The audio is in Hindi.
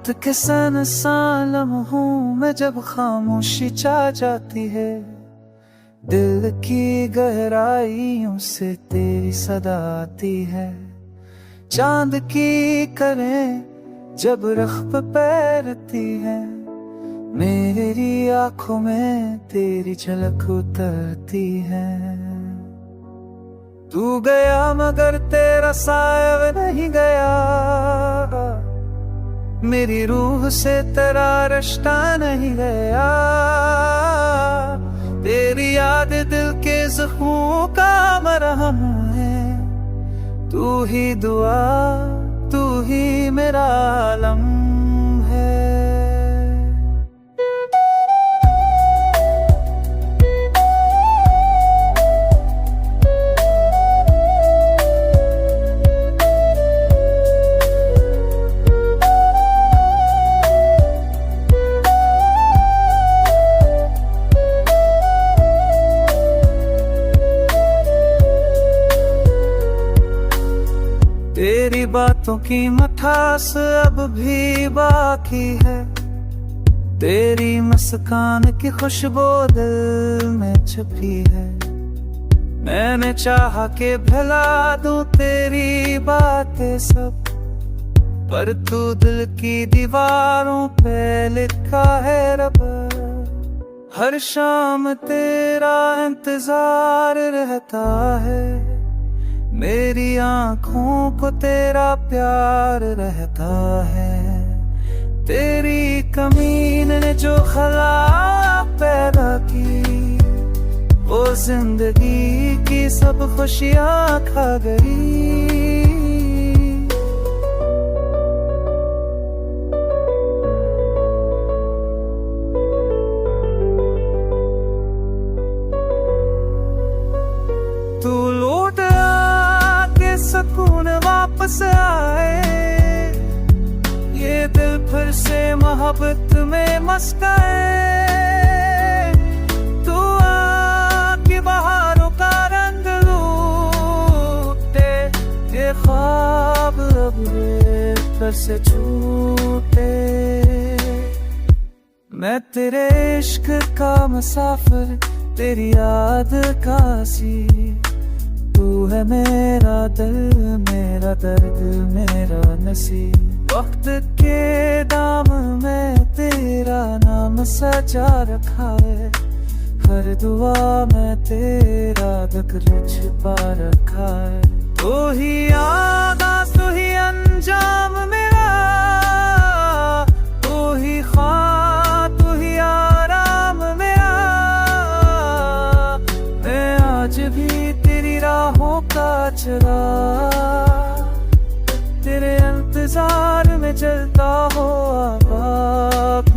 रात के सन लम्हों में जब खामोशी छा जाती है, दिल की गहराइयों से तेरी सदा आती है। चांद की करें जब रख पे पैरती है, मेरी आंखों में तेरी झलक उतरती है। तू गया मगर तेरा साया नहीं गया, मेरी रूह से तेरा रिश्ता नहीं गया। तेरी याद दिल के जख्मों का मरहम है, तू ही दुआ तू ही मेरा आलम है। तेरी बातों की मठास अब भी बाकी है, तेरी मुस्कान की खुशबू दिल में छुपी है। मैंने चाहा के भुला दूं तेरी बातें सब, पर तू दिल की दीवारों पे लिखा है रब। हर शाम तेरा इंतजार रहता है, मेरी आंखों को तेरा प्यार रहता है। तेरी कमीन ने जो खला पैदा की, वो जिंदगी की सब खुशियां खा गई। तू लौट सुकून वापस आए, ये दिल फिर से मोहब्बत में मस्काए। तू आके बहारों का रंग लूटे, ये ख्वाब अब फिर से छूटे। मैं तेरे इश्क का मुसाफिर, तेरी याद का सी। तू है मेरा दिल, मेरा दर्द, मेरा नसीब। वक्त के दाम में तेरा नाम सजा रखा है, हर दुआ में तेरा जिक्र छिपा रखा है। तू ही आगाज़, तू ही अंजाम मेरा, तू ही ख्वाब, तू ही आराम मेरा। मैं आज भी तेरी राहों का चला, तेरे इंतजार में चलता हो आबाद